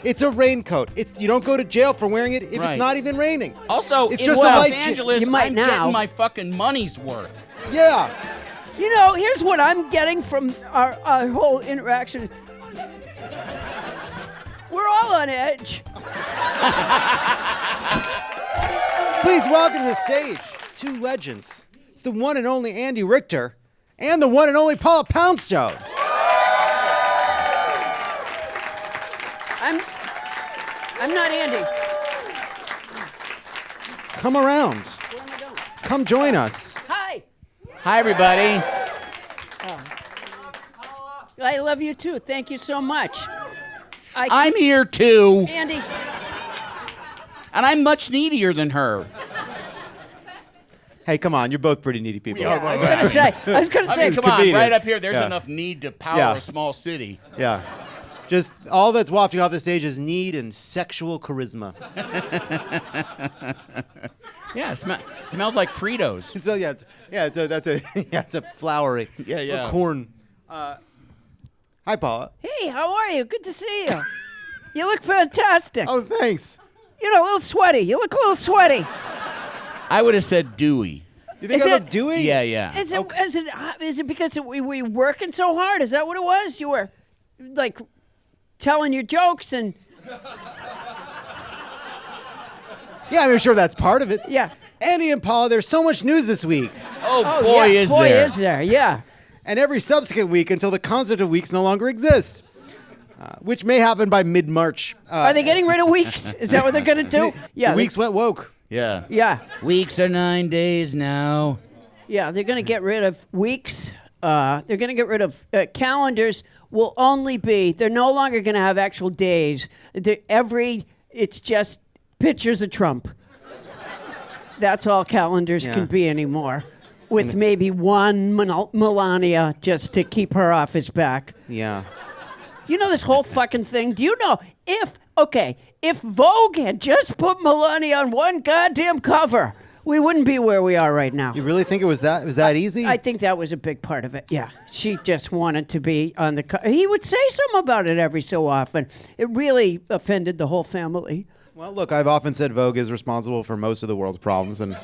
It's a raincoat. You don't go to jail for wearing it if it's not even raining. Also, it's in just Los Angeles, I'm now. getting my fucking money's worth. Yeah. You know, here's what I'm getting from our whole interaction. We're all on edge. Please welcome to the stage two legends. It's the one and only Andy Richter and the one and only Paula Poundstone. I'm not Andy. Come around. Where am I going? Come join us. Hi. Hi, everybody. I love you too. Thank you so much. I'm here too, Andy. and I'm much needier than her. Hey, come on. You're both pretty needy people. I was gonna say. I mean, come on, Convenient. right up here. There's Yeah. enough need to power a small city. Yeah. Just all that's wafting off the stage is need and sexual charisma. Yeah, smells like Fritos. So it's a flowery. Yeah. Corn. Hi, Paula. Hey, how are you? Good to see you. You look fantastic. Oh, thanks. You know, a little sweaty. You look a little sweaty. I would have said dewy. You think Is I look it- dewy? Is Yeah. it because we were working so hard? Is that what it was? You were like telling your jokes and Yeah, I'm sure that's part of it. yeah. Andy and Paula, there's so much news this week. Oh, boy, yeah. is boy, there. is there? Yeah. And every subsequent week until the concept of weeks no longer exists. Which may happen by mid-March. Are they getting rid of weeks? Is that what they're gonna do? Yeah. The weeks went woke. Yeah. Yeah. Weeks are 9 days now. Yeah. They're gonna get rid of weeks. They're gonna get rid of calendars. Will only be. They're no longer gonna have actual days. It's just pictures of Trump. That's all calendars can be anymore. With maybe one Melania just to keep her off his back. Yeah. You know this whole fucking thing? Do you know if Vogue had just put Melania on one goddamn cover, we wouldn't be where we are right now. You really think it was that easy? I think that was a big part of it. Yeah. She just wanted to be on the cover. He would say something about it every so often. It really offended the whole family. Well, look, I've often said Vogue is responsible for most of the world's problems, and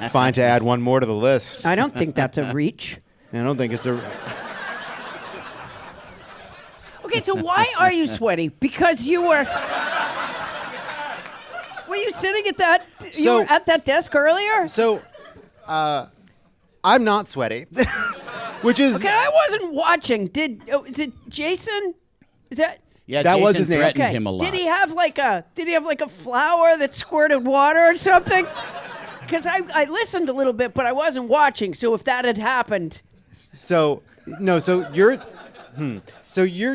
fine to add one more to the list. I don't think that's a reach. I don't think it's a... Okay, so why are you sweaty? Because you were... Were you sitting at that... you were at that desk earlier? So, I'm not sweaty, which is... Okay, I wasn't watching. Is it Jason? Is that... Yeah, That Jason was his name. threatened Okay. him a lot. Did he have like a flower that squirted water or something? Because I listened a little bit, but I wasn't watching. So if that had happened, So you're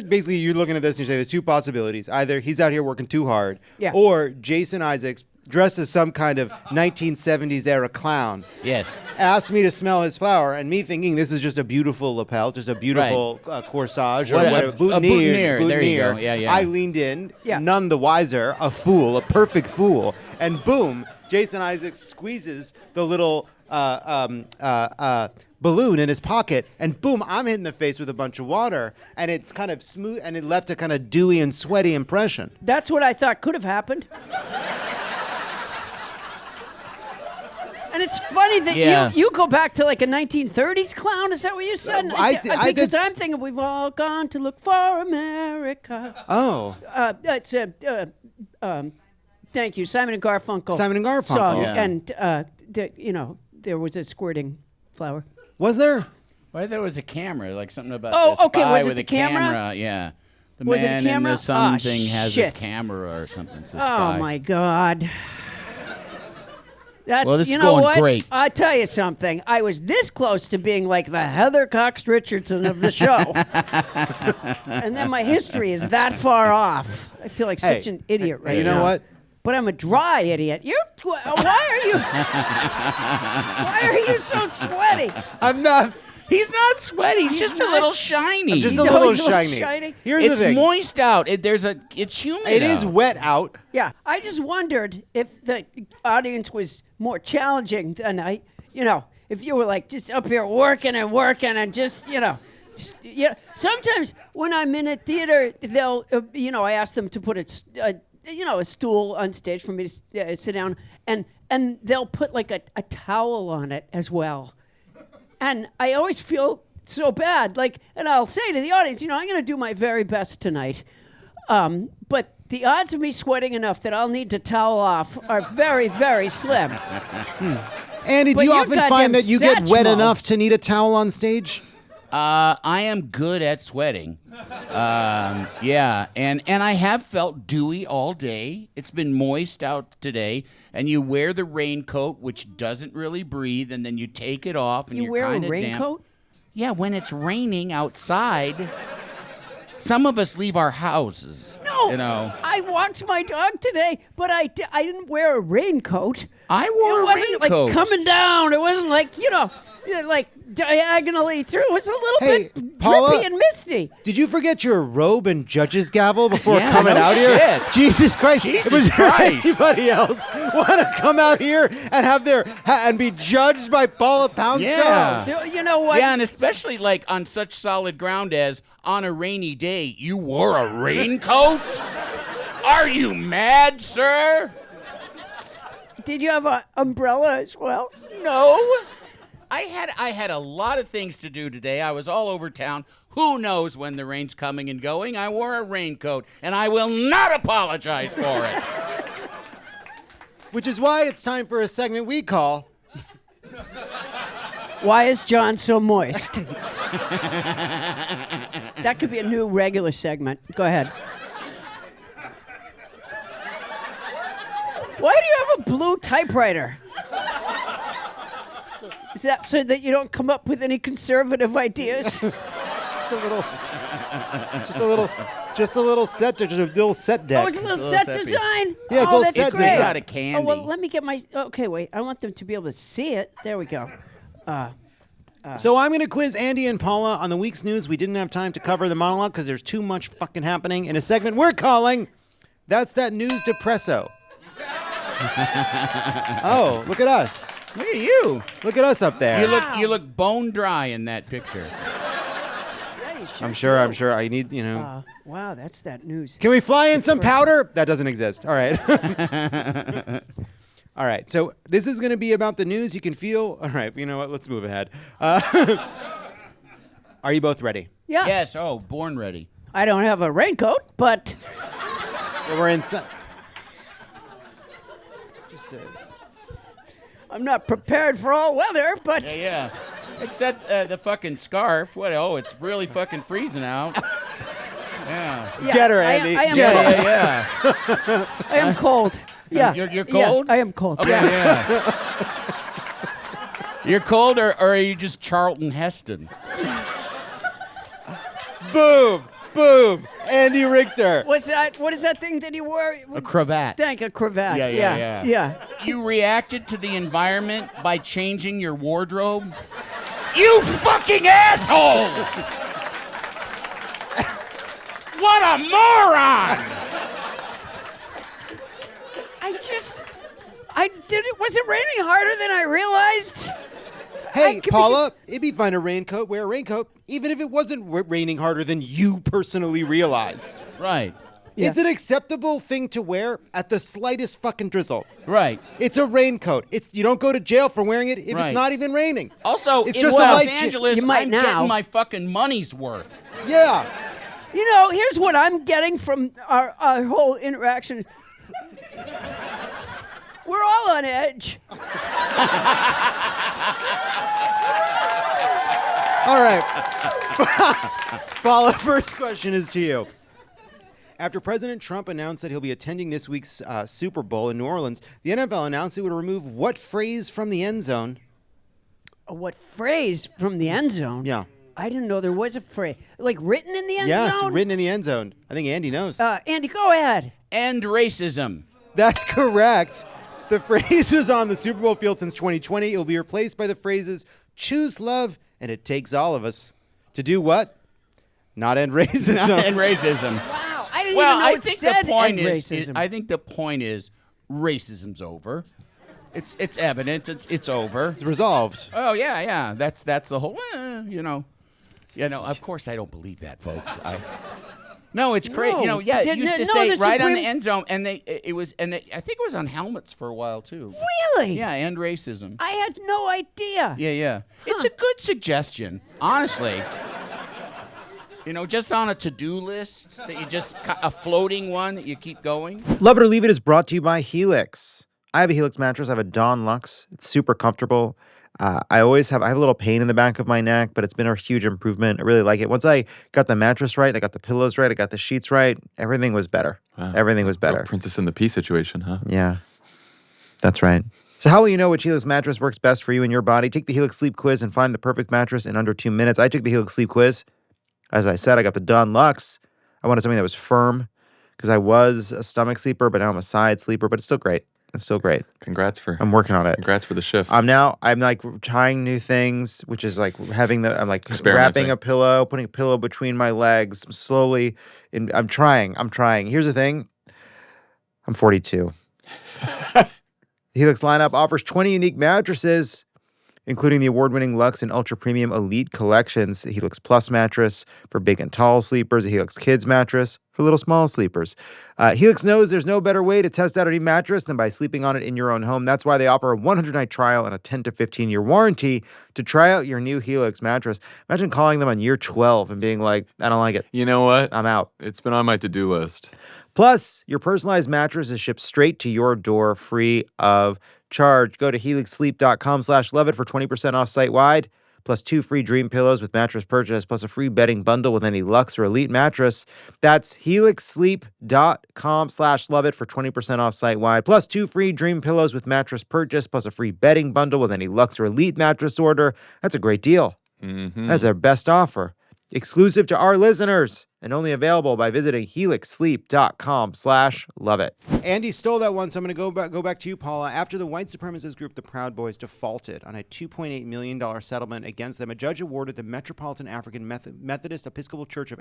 basically you're looking at this and you're saying there's two possibilities. Either he's out here working too hard, Yeah. or Jason Isaacs, dressed as some kind of 1970s era clown, Yes. asked me to smell his flower, and me thinking this is just a beautiful lapel, just a beautiful corsage or What a- whatever, a boutonniere. There you go. Yeah. I leaned in, Yeah. none the wiser, a fool, a perfect fool, and boom, Jason Isaacs squeezes the little balloon in his pocket, and boom, I'm hit in the face with a bunch of water, and it's kind of smooth, and it left a kind of dewy and sweaty impression. that's what I thought could have happened. And it's funny that you go back to like a 1930s clown. Is that what you said? Because I'm thinking we've all gone to look for America. Oh. It's thank you, Simon and Garfunkel. Simon and Garfunkel. Song. Yeah. And there was a squirting flower. Was there? Why there was a camera, like something about Oh, the okay, spy was it with the a camera? Yeah. The Was it a man camera? in the something Oh, has shit. a camera or something. It's a Oh spy. my God. That's, Well, this you is know going what? great. I'll tell you something. I was this close to being like the Heather Cox Richardson of the show. And then my history is that far off. I feel like such an idiot right now. You know what? But I'm a dry idiot. Why are you so sweaty? I'm not. He's not sweaty. He's just a little shiny. I'm just He's a little always a little shiny. shiny. Here's It's the thing. moist out. It's humid. It is out. wet out. Yeah, I just wondered if the audience was more challenging than if you were like just up here working and just, Yeah. Sometimes when I'm in a theater, they'll, I ask them to put a stool on stage for me to sit down, and they'll put like a towel on it as well. And I always feel so bad. And I'll say to the audience, I'm going to do my very best tonight. But the odds of me sweating enough that I'll need to towel off are very, very slim. Andy, do But you you're often find that you get wet Satchmo. enough to need a towel on stage? I am good at sweating. Yeah, and I have felt dewy all day. It's been moist out today, and you wear the raincoat, which doesn't really breathe, and then you take it off, and You you're wear a kind of raincoat? damp. Yeah, when it's raining outside. Some of us leave our houses. No, I walked my dog today, but I didn't wear a raincoat. I wore It a wasn't raincoat. like coming down. It wasn't like like diagonally through. It was a little Hey, bit Paula? drippy and misty. Did you forget your robe and judge's gavel before Yeah, coming no out here? shit. Jesus Christ! Jesus Was there Christ. anybody else want to come out here and have and be judged by Paula Poundstone? Yeah. You know what? Yeah, and especially on such solid ground as on a rainy day, you wore a raincoat? Are you mad, sir? Did you have an umbrella as well? No. I had a lot of things to do today. I was all over town. Who knows when the rain's coming and going? I wore a raincoat, and I will not apologize for it. Which is why it's time for a segment we call Why is John so moist? That could be a new regular segment. Go ahead. Why do you have a blue typewriter? Is that so that you don't come up with any conservative ideas? just a little set deck. Oh, it's a little little set set piece. design? Yeah, it's a oh, little that's set great. design. It's out of candy. Oh, well, let me get my... Okay, wait. I want them to be able to see it. There we go. So I'm going to quiz Andy and Paula on the week's news. We didn't have time to cover the monologue because there's too much fucking happening in a segment we're calling That's That News Depresso. Oh, look at us. Look at you. Look at us up there. You look bone dry in that picture. Yeah, you I'm sure. I need, wow, that's that news. Can we fly in some powder? That doesn't exist. All right. All right. So this is going to be about the news you can feel. All right. You know what? Let's move ahead. Are you both ready? Yeah. Yes. Oh, born ready. I don't have a raincoat, but... Well, we're in. I'm not prepared for all weather, but... Yeah. Except the fucking scarf. What? Oh, it's really fucking freezing out. Yeah. Yeah, Get her, I am- Andy. I am Get cold. her. Yeah. I am cold. Yeah. You're Yeah, cold? I am cold. Okay, yeah. You're cold, or are you just Charlton Heston? Boom. Boom. Andy Richter. What is that thing that he wore? A cravat. Thank a cravat. Yeah. Yeah. You reacted to the environment by changing your wardrobe? You fucking asshole! What a moron! Was it raining harder than I realized? Hey, I could Paula, it'd be fine to raincoat. Wear a raincoat, even if it wasn't raining harder than you personally realized. Right. Yeah. It's an acceptable thing to wear at the slightest fucking drizzle. Right. It's a raincoat. You don't go to jail for wearing it if Right. it's not even raining. Also, it's in just a Los light Angeles, You might I'm now. getting my fucking money's worth. Yeah. Here's what I'm getting from our whole interaction. We're all on edge. All right. Paula, first question is to you. After President Trump announced that he'll be attending this week's Super Bowl in New Orleans, the NFL announced it would remove what phrase from the end zone? What phrase from the end zone? Yeah. I didn't know there was a phrase. Like written in the end Yes, zone? written in the end zone. I think Andy knows. Andy, go ahead. End racism. That's correct. The phrase was on the Super Bowl field since 2020. It will be replaced by the phrases, choose love, and it takes all of us. To do what? Not end racism. End racism. Wow, I didn't Well, even know I it think said the point end is, racism. I think the point is, racism's over. It's evident. It's over. It's resolved. Oh yeah. That's the whole. Yeah, no, of course I don't believe that, folks. No, it's great. No. You know, yeah, it used to No, say the right on the Supreme- end zone, and I think it was on helmets for a while too. Really? Yeah, end racism. I had no idea. Yeah. It's a good suggestion, honestly. You know, just on a to-do list that you just a floating one that you keep going. Love It or Leave It is brought to you by Helix. I have a Helix mattress. I have a Dawn Luxe. It's super comfortable. I have a little pain in the back of my neck, but it's been a huge improvement. I really like it. Once I got the mattress right, I got the pillows right, I got the sheets right, everything was better. Wow. Everything was better. Real Princess and the Pea situation, huh? Yeah, that's right. So how will you know which Helix mattress works best for you and your body? Take the Helix Sleep Quiz and find the perfect mattress in under 2 minutes. I took the Helix Sleep Quiz. As I said, I got the Dawn Luxe. I wanted something that was firm because I was a stomach sleeper, but now I'm a side sleeper, but it's still great. It's still great. I'm working on it. Congrats for the shift. I'm like trying new things, which is like I'm like Experimenting. wrapping a pillow, putting a pillow between my legs slowly. And I'm trying. Here's the thing. I'm 42. The Helix lineup offers 20 unique mattresses, including the award-winning Luxe and Ultra Premium Elite collections, the Helix Plus mattress for big and tall sleepers, a Helix Kids mattress for little small sleepers. Helix knows there's no better way to test out any mattress than by sleeping on it in your own home. That's why they offer a 100-night trial and a 10 to 15-year warranty to try out your new Helix mattress. Imagine calling them on year 12 and being like, I don't like it. You know what? I'm out. It's been on my to-do list. Plus, your personalized mattress is shipped straight to your door free of charge. Go to helixsleep.com/loveit for 20% off site-wide, plus 2 free dream pillows with mattress purchase, plus a free bedding bundle with any Luxe or Elite mattress. That's helixsleep.com/loveit for 20% off site-wide, plus 2 free dream pillows with mattress purchase, plus a free bedding bundle with any Luxe or Elite mattress order. That's a great deal. Mm-hmm. That's our best offer. Exclusive to our listeners and only available by visiting helixsleep.com/loveit. Andy stole that one, so I'm going to go back to you, Paula. After the white supremacist group, the Proud Boys, defaulted on a $2.8 million settlement against them, a judge awarded the Metropolitan African Methodist Episcopal Church of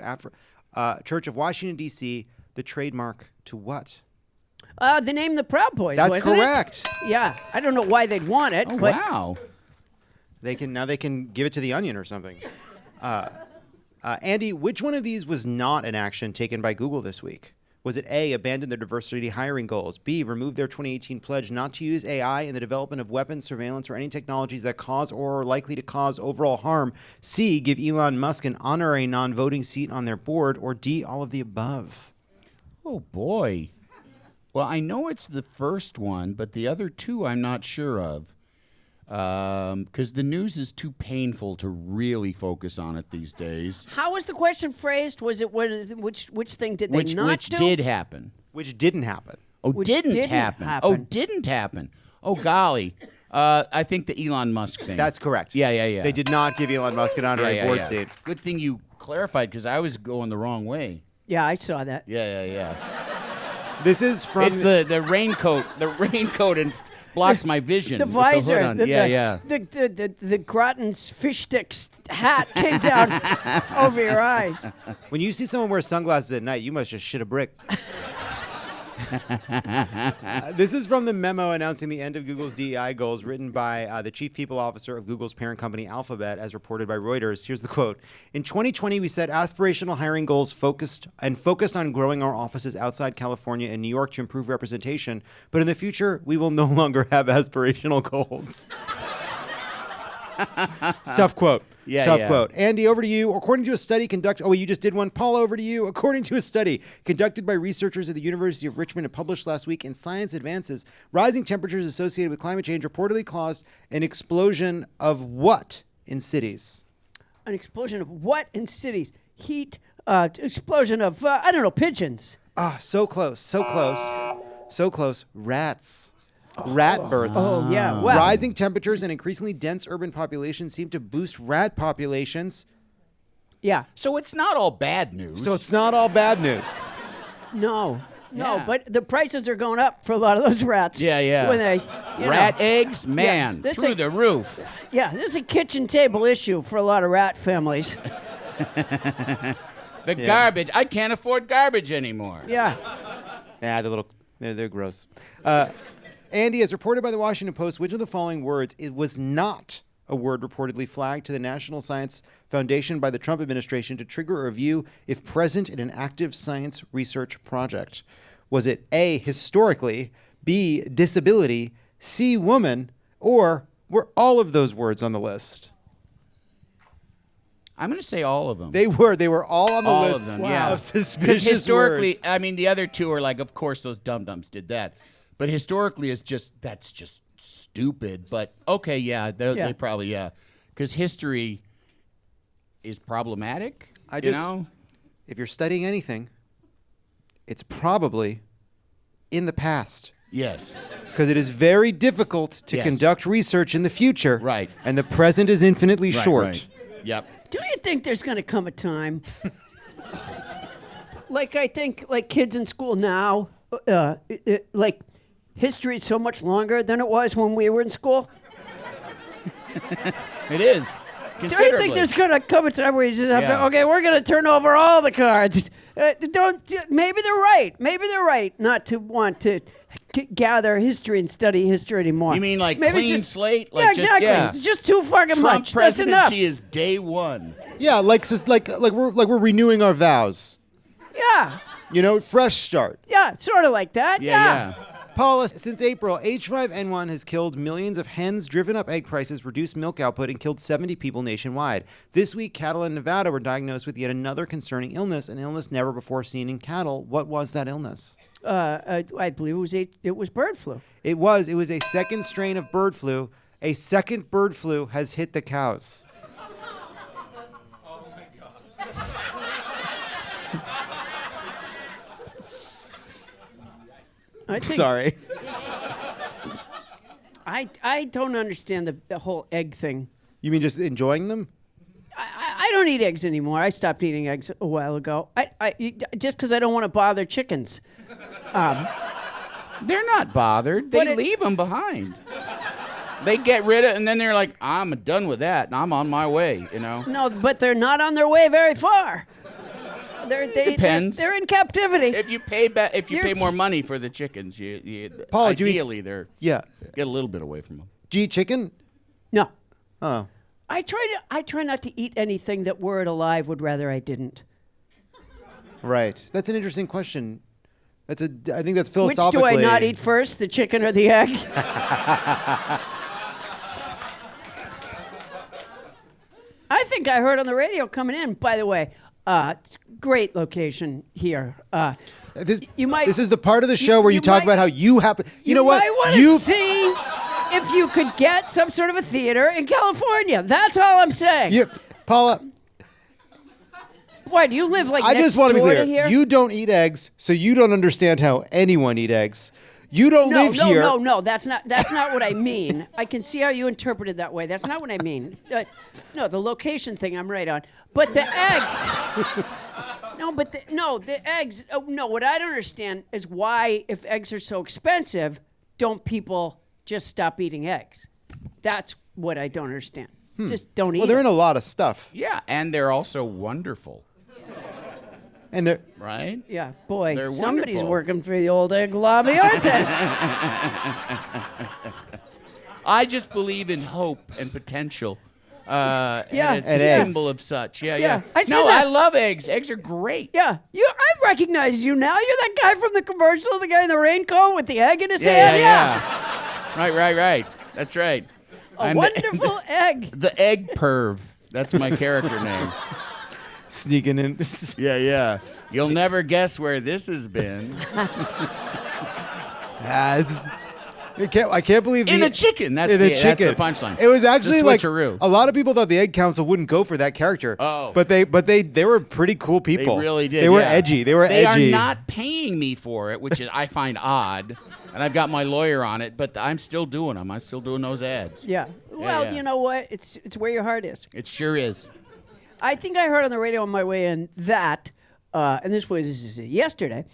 Church of Washington, D.C. the trademark to what? The name the Proud Boys. That's wasn't correct. It? Yeah, I don't know why they'd want it. Oh, but wow. They can give it to the Onion or something. Andy, which one of these was not an action taken by Google this week? Was it A, abandon their diversity hiring goals, B, remove their 2018 pledge not to use AI in the development of weapons, surveillance, or any technologies that cause or are likely to cause overall harm, C, give Elon Musk an honorary non-voting seat on their board, or D, all of the above? Oh, boy. Well, I know it's the first one, but the other two I'm not sure of. Because the news is too painful to really focus on it these days. how was the question phrased? Was it which thing did they Which not do? did happen. Which didn't happen. Oh, Which didn't didn't happen. happen. Oh, didn't happen. Oh, golly. I think the Elon Musk thing. That's correct. Yeah. They did not give Elon Musk an honorary board seat. Good thing you clarified, because I was going the wrong way. Yeah, I saw that. Yeah. This is from... It's the raincoat. The raincoat and blocks my vision. The with visor. The hood on. The Grotten's fish sticks hat came down over your eyes. When you see someone wear sunglasses at night, you must just shit a brick. This is from the memo announcing the end of Google's DEI goals, written by the chief people officer of Google's parent company Alphabet, as reported by Reuters. Here's the quote. In 2020, we set aspirational hiring goals focused on growing our offices outside California and New York to improve representation. But in the future, we will no longer have aspirational goals. Tough quote. Tough quote. Andy, over to you. According to a study conducted... Oh, you just did one. Paul, over to you. According to a study conducted by researchers at the University of Richmond and published last week in Science Advances, rising temperatures associated with climate change reportedly caused an explosion of what in cities? An explosion of what in cities? Heat, explosion of, I don't know, pigeons. Ah, so close. So close. So close. Rats. Rat births. Oh, yeah. Well, Rising temperatures and increasingly dense urban populations seem to boost rat populations. yeah. So it's not all bad news. So it's not all bad news. No, Yeah. but the prices are going up for a lot of those rats. Yeah. When they, Rat eggs, man, that's through the roof. Yeah, this is a kitchen table issue for a lot of rat families. The garbage. I can't afford garbage anymore. Yeah. Yeah, they're gross. Andy, as reported by the Washington Post, which of the following words it was not a word reportedly flagged to the National Science Foundation by the Trump administration to trigger a review if present in an active science research project? Was it A, historically, B, disability, C, woman, or were all of those words on the list? I'm going to say all of them. They were all on the all list of them, Wow. yeah. of suspicious Because historically, words. I mean, the other two are like, of course, those dum-dums did that. But historically, that's just stupid. But okay, yeah, they probably, yeah. Because history is problematic, you know? If you're studying anything, it's probably in the past. Yes. Because it is very difficult to Yes. conduct research in the future. Right. And the present is infinitely short. Right. Yep. Do you think there's going to come a time, like I think, like kids in school now, like history is so much longer than it was when we were in school? It is. Do you think there's going to come a time where you just have Yeah. to, okay, we're going to turn over all the cards? Maybe they're right. Maybe they're right not to want to gather history and study history anymore. You mean like Maybe it's clean just- slate? Yeah, Like just- exactly. yeah. It's just too fucking Trump much. That's enough. presidency is day one. Yeah, like we're renewing our vows. Yeah. You know, fresh start. Yeah, sort of like that. Yeah. Paula, since April, H5N1 has killed millions of hens, driven up egg prices, reduced milk output, and killed 70 people nationwide. This week, cattle in Nevada were diagnosed with yet another concerning illness, an illness never before seen in cattle. What was that illness? I believe it was bird flu. It was a second strain of bird flu. A second bird flu has hit the cows. I think, Sorry. I don't understand the whole egg thing. You mean just enjoying them? I don't eat eggs anymore. I stopped eating eggs a while ago. Just because I don't want to bother chickens. They're not bothered. But They it- leave them behind. They get rid of, and then they're like, I'm done with that, and I'm on my way, you know? No, but they're not on their way very far. Depends. They're in captivity. If you pay You're- more money for the chickens, you Paula, do you eat- ideally they're Yeah. get a little bit away from them. Do you eat chicken? No. Oh. I try not to eat anything that were it alive would rather I didn't. Right. That's an interesting question. I think that's Which philosophically. do I not eat first, the chicken or the egg? I think I heard on the radio coming in, by the way, it's a great location here. This, You might- this is the part of the show where you talk might- about how you happen. You know what? might want to see if you could get some sort of a theater in California. That's all I'm saying. Paula, Why, do you live like I next just want to be door clear. here? You don't eat eggs, so you don't understand how anyone eat eggs. You don't live here. No. That's not what I mean. I can see how you interpreted that way. That's not what I mean. No, the location thing I'm right on. But the eggs. The eggs. No, what I don't understand is why, if eggs are so expensive, don't people just stop eating eggs? That's what I don't understand. Just don't eat. Well, they're in them. a lot of stuff, Yeah, and they're also wonderful, and they're. right? Yeah, boy, They're somebody's wonderful. working for the old egg lobby, aren't they? I just believe in hope and potential. Yeah, and it's and a eggs. symbol of such. Yeah. Yeah, I said No, that. I love eggs. Eggs are great. Yeah, I recognize you now. You're that guy from the commercial, the guy in the raincoat with the egg in his hand. Right. That's right. A I'm wonderful egg. The egg perv. That's my character name. Sneaking in. Yeah. You'll never guess where this has been. I can't believe In the chicken. That's in the chicken. punchline. It was actually The like switcheroo. a lot of people thought the Egg Council wouldn't go for that character. Oh. but they were pretty cool They people. really did. They were yeah. edgy. They were They edgy. are not paying me for it, which is I find odd. And I've got my lawyer on it, but I'm still doing them. I'm still doing those ads. Yeah. Well, yeah. you know what? It's where your heart is. It sure is. I think I heard on the radio on my way in that, and this was yesterday.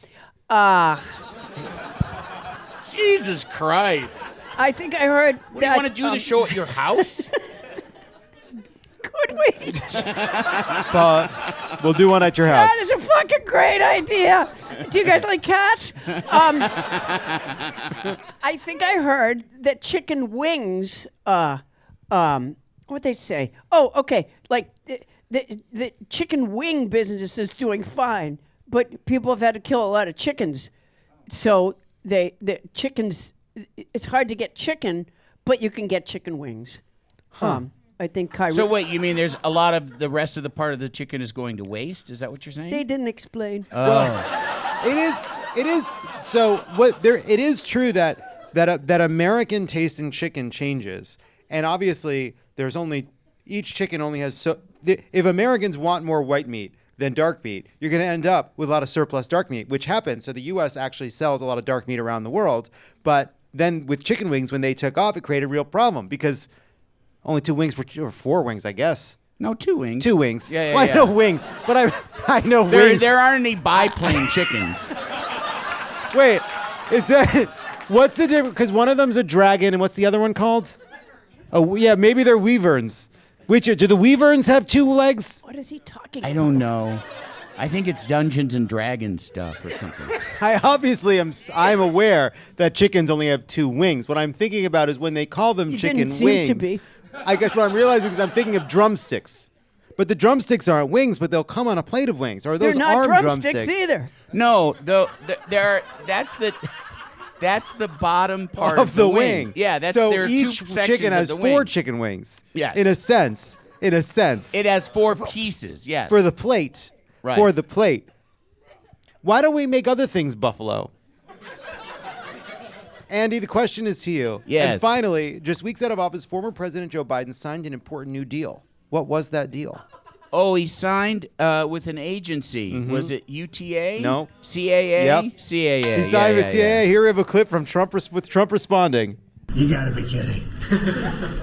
Jesus Christ. I think I heard What, do that. you want to do the show at your house? Could we? We'll do one at your house. That is a fucking great idea. Do you guys like cats? I think I heard that chicken wings what they say? Oh, okay. Like the chicken wing business is doing fine, but people have had to kill a lot of chickens, so the chickens. It's hard to get chicken, but you can get chicken wings. I think Kyrie. So wait, you mean there's a lot of the rest of the part of the chicken is going to waste? Is that what you're saying? They didn't explain. It is. So it is true that American taste in chicken changes, and obviously each chicken only has if Americans want more white meat than dark meat, you're going to end up with a lot of surplus dark meat, which happens. So the U.S. actually sells a lot of dark meat around the world, but then with chicken wings, when they took off, it created a real problem because only 2 wings or 4 wings, I guess. No, 2 wings. 2 wings. Yeah, I know wings, but I know wings. There aren't any biplane chickens. Wait, what's the difference? Because one of them's a dragon, and what's the other one called? Oh, yeah, maybe they're weaverns. Do the weaverns have 2 legs? What is he talking about? I don't know. I think it's Dungeons and Dragons stuff or something. I'm aware that chickens only have 2 wings. What I'm thinking about is when they call them chicken didn't seem wings. to be. I guess what I'm realizing is I'm thinking of drumsticks. But the drumsticks aren't wings, but they'll come on a plate of wings. Or those They're not armed drumsticks either. No, that's the bottom part of the wing. Yeah, that's so there are each 2 sections chicken has of the 4 wing. chicken wings. Yes. In a sense. It has 4 pieces. Yes. For the plate. Right. For the plate. Why don't we make other things buffalo? Andy, the question is to you. Yes. And finally, just weeks out of office, former President Joe Biden signed an important new deal. What was that deal? Oh, he signed with an agency. Mm-hmm. Was it UTA? No. CAA? Yep. CAA. He signed with CAA. Yeah. Here we have a clip from Trump with Trump responding. You gotta be kidding.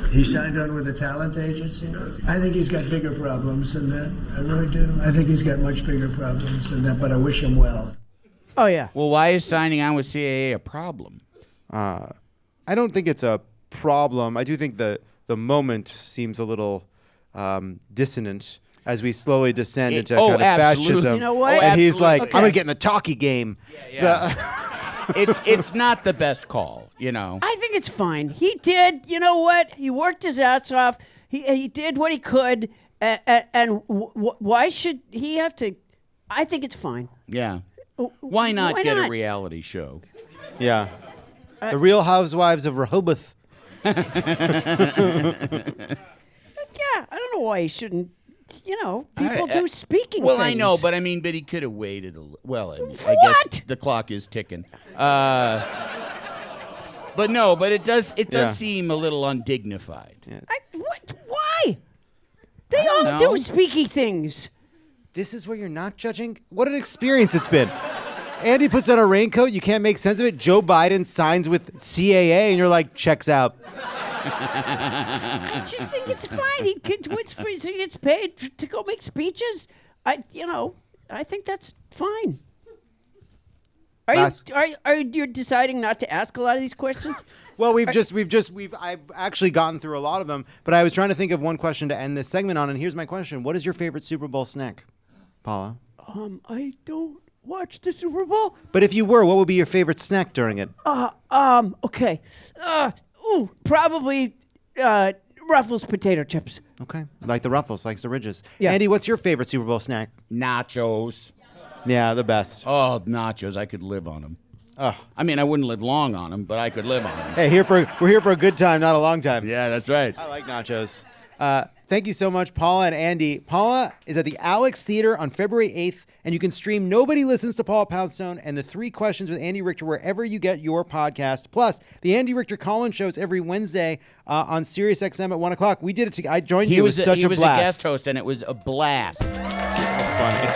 He signed on with a talent agency? I think he's got bigger problems than that. I really do. I think he's got much bigger problems than that, but I wish him well. Oh, yeah. Well, why is signing on with CAA a problem? I don't think it's a problem. I do think the moment seems a little dissonant as we slowly descend into kind of absolutely. fascism. You know what? And he's like, Okay. I'm going to get in the talkie game. Yeah. It's not the best call, you know. I think it's fine. He did, you know what? He worked his ass off. He did what he could. And why should he have to? I think it's fine. Yeah. Why not Why get not? a reality show? Yeah. The Real Housewives of Rehoboth. Yeah, I don't know why he shouldn't. You know, people do speaking Well, things. I know, but he could have waited a little. Well, I guess What? the clock is ticking. But it does Yeah. seem a little undignified. Yeah. Why? They all know. do speaky things. This is where you're not judging? What an experience it's been. Andy puts on a raincoat. You can't make sense of it. Joe Biden signs with CAA, and you're like, checks out. I just think it's fine. He gets paid to go make speeches. I think that's fine. Are you deciding not to ask a lot of these questions? Well, I've actually gotten through a lot of them, but I was trying to think of one question to end this segment on, and here's my question. What is your favorite Super Bowl snack, Paula? I don't watch the Super Bowl. But if you were, what would be your favorite snack during it? Okay. Probably Ruffles potato chips. Okay. Like the Ruffles, like the Ridges. Yeah. Andy, what's your favorite Super Bowl snack? Nachos. Yeah, the best. Oh, nachos. I could live on them. Oh. I mean, I wouldn't live long on them, but I could live on them. Hey, we're here for a good time, not a long time. Yeah, that's right. I like nachos. Thank you so much, Paula and Andy. Paula is at the Alex Theater on February 8th, and you can stream Nobody Listens to Paula Poundstone and the 3 Questions with Andy Richter wherever you get your podcast. Plus, the Andy Richter call-in shows every Wednesday on Sirius XM at 1 o'clock. We did it together. I joined you. It was such a blast. He was a guest host, and it was a blast. Funny.